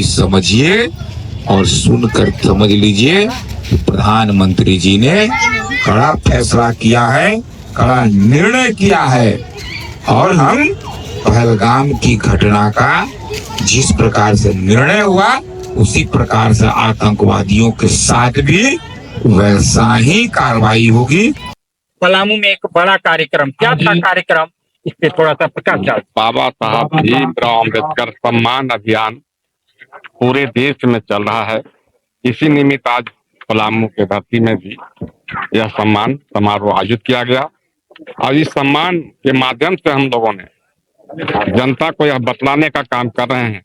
भी समझिए और सुनकर समझ लीजिए, प्रधानमंत्री जी ने कड़ा फैसला किया है, कड़ा निर्णय किया है। और हम पहलगाम की घटना का जिस प्रकार से निर्णय हुआ, उसी प्रकार से आतंकवादियों के साथ भी वैसा ही कार्रवाई होगी। पलामू में एक बड़ा कार्यक्रम, क्या था कार्यक्रम, इस पे थोड़ा सा प्रकाश डाल। बाबा साहब भीमराव अम्बेडकर सम्मान अभियान पूरे देश में चल रहा है। इसी निमित्त आज पलामू के धरती में भी यह सम्मान समारोह आयोजित किया गया और इस सम्मान के माध्यम से हम लोगों ने जनता को यह बतलाने का काम कर रहे हैं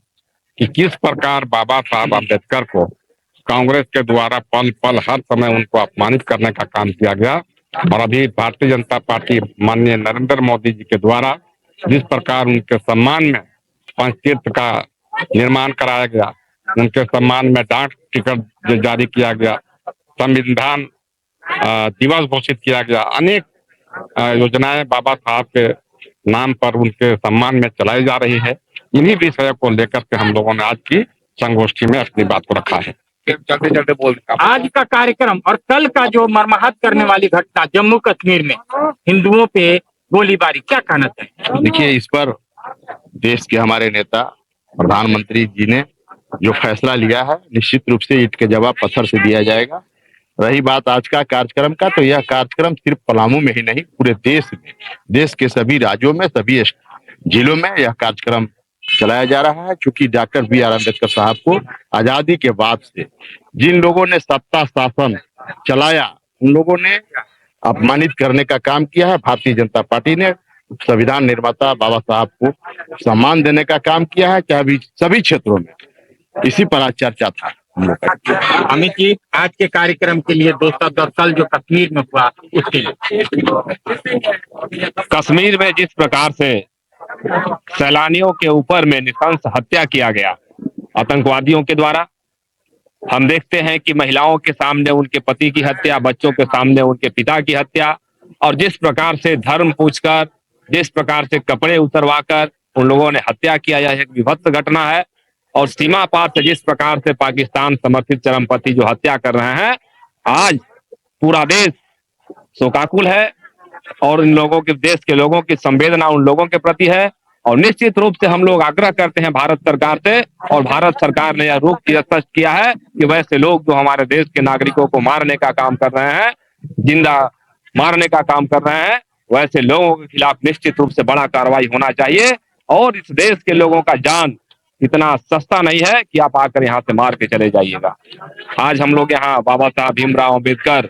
कि किस प्रकार बाबा साहब अम्बेडकर को कांग्रेस के द्वारा पल पल हर समय उनको अपमानित करने का काम किया गया और अभी भारतीय जनता पार्टी माननीय नरेंद्र मोदी जी के द्वारा जिस प्रकार उनके सम्मान में पंचतीर्थ का निर्माण कराया गया, उनके सम्मान में डाक टिकट जारी किया गया, संविधान दिवस घोषित किया गया, अनेक योजनाएं बाबा साहब के नाम पर उनके सम्मान में चलाई जा रही है। इन्हीं विषयों को लेकर के हम लोगों ने आज की संगोष्ठी में अपनी बात को रखा है। चलते बोल आज का कार्यक्रम और कल का जो मर्माहत करने वाली घटना जम्मू कश्मीर में हिंदुओं पे गोलीबारी, क्या कहना चाहिए? देखिए, इस पर देश के हमारे नेता प्रधानमंत्री जी ने जो फैसला लिया है, निश्चित रूप से ईंट के जवाब पत्थर से दिया जाएगा। रही बात आज का कार्यक्रम का, तो यह कार्यक्रम सिर्फ पलामू में ही नहीं, पूरे देश में, देश के सभी राज्यों में, सभी जिलों में यह कार्यक्रम चलाया जा रहा है। क्योंकि डॉक्टर B.R. अम्बेडकर साहब को आजादी के बाद से जिन लोगों ने सत्ता शासन चलाया, उन लोगों ने अपमानित करने का काम किया है। भारतीय जनता पार्टी ने संविधान निर्माता बाबा साहब को सम्मान देने का काम किया है, चाहे सभी क्षेत्रों में। इसी पर आज चर्चा था। अमित जी, आज के कार्यक्रम के लिए दोस्तों दरअसल जो कश्मीर में हुआ उसके लिए, कश्मीर में जिस प्रकार से सैलानियों के ऊपर में नृशंस हत्या किया गया आतंकवादियों के द्वारा, हम देखते हैं कि महिलाओं के सामने उनके पति की हत्या, बच्चों के सामने उनके पिता की हत्या, और जिस प्रकार से धर्म पूछकर, जिस प्रकार से कपड़े उतरवाकर उन लोगों ने हत्या किया, यह एक विभत्स घटना है। और सीमा पार से जिस प्रकार से पाकिस्तान समर्थित चरमपंथी जो हत्या कर रहे हैं, आज पूरा देश शोकाकुल है और इन लोगों के, देश के लोगों की संवेदना उन लोगों के प्रति है। और निश्चित रूप से हम लोग आग्रह करते हैं भारत सरकार से, और भारत सरकार ने यह रूप स्पष्ट किया है कि वैसे लोग जो हमारे देश के नागरिकों को मारने का काम कर रहे हैं, जिंदा मारने का काम कर रहे हैं, वैसे लोगों के खिलाफ निश्चित रूप से बड़ा कार्रवाई होना चाहिए। और इस देश के लोगों का जान इतना सस्ता नहीं है कि आप आकर यहाँ से मार के चले जाइएगा। आज हम लोग यहाँ बाबा साहब भीमराव अम्बेडकर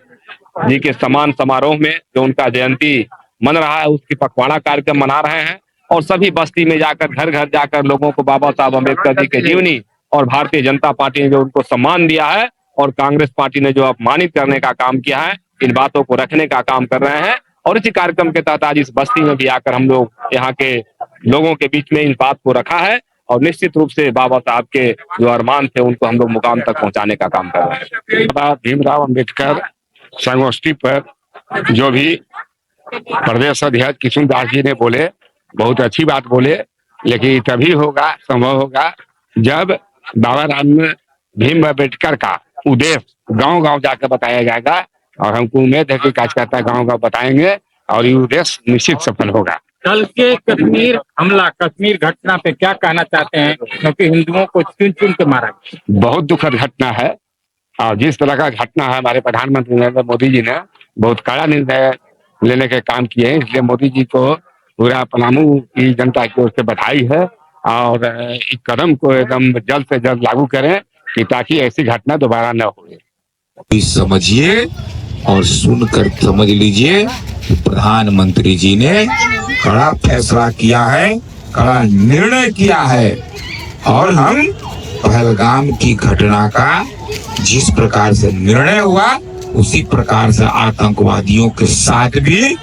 जी के सम्मान समारोह में जो उनका जयंती मन रहा है, उसकी पखवाड़ा कार्यक्रम मना रहे हैं और सभी बस्ती में जाकर, घर घर जाकर लोगों को बाबा साहब अम्बेडकर जी के जीवनी और भारतीय जनता पार्टी ने जो उनको सम्मान दिया है और कांग्रेस पार्टी ने जो अपमानित करने का काम किया है, इन बातों को रखने का काम कर रहे हैं। और इसी कार्यक्रम के तहत आज इस बस्ती में भी आकर हम लोग यहाँ के लोगों के बीच में इस बात को रखा है और निश्चित रूप से बाबा साहब के जो अरमान थे उनको हम लोग मुकाम तक पहुंचाने का काम कर रहे हैं। बाबा भीमराव अम्बेडकर संगोष्ठी पर जो भी प्रदेश अध्यक्ष किशुनदास जी ने बोले, बहुत अच्छी बात बोले, लेकिन तभी होगा, संभव होगा जब बाबा राम भीम अम्बेडकर का उद्देश्य गांव गांव जाकर बताया जाएगा। और हमको उम्मीद है कि कार्यकर्ता गांव गांव बताएंगे और ये उद्देश्य निश्चित सफल होगा। कल के कश्मीर हमला, कश्मीर घटना पे क्या कहना चाहते हैं? क्योंकि हिंदुओं को चुन चुन के मारा, बहुत दुखद घटना है। और जिस तरह का घटना है, हमारे प्रधानमंत्री नरेंद्र मोदी जी ने बहुत कड़ा निर्णय लेने के काम किए हैं, इसलिए मोदी जी को पूरा पलामू की जनता की ओर से बधाई है। और इस कदम को एकदम जल्द से जल्द लागू करें कि ताकि ऐसी घटना दोबारा न हो। समझिए और सुनकर समझ लीजिए, प्रधानमंत्री जी ने कड़ा फैसला किया है, कड़ा निर्णय किया है। और हम पहलगाम की घटना का जिस प्रकार से निर्णय हुआ, उसी प्रकार से आतंकवादियों के साथ भी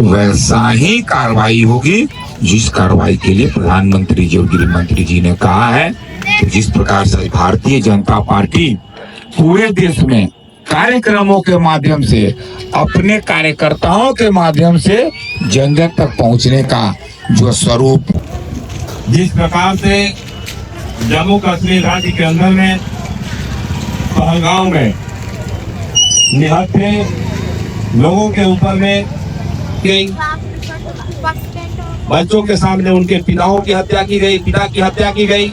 वैसा ही कार्रवाई होगी, जिस कार्रवाई के लिए प्रधानमंत्री जी और गृह मंत्री जी ने कहा है। तो जिस प्रकार से भारतीय जनता पार्टी पूरे देश में कार्यक्रमों के माध्यम से, अपने कार्यकर्ताओं के माध्यम से जन जन तक पहुंचने का जो स्वरूप, जिस प्रकार से जम्मू कश्मीर राज्य के अंदर में पहलगाम में निहत्थे लोगों के ऊपर में गई, बच्चों के सामने उनके पिताओं की हत्या की गई, पिता की हत्या की गई।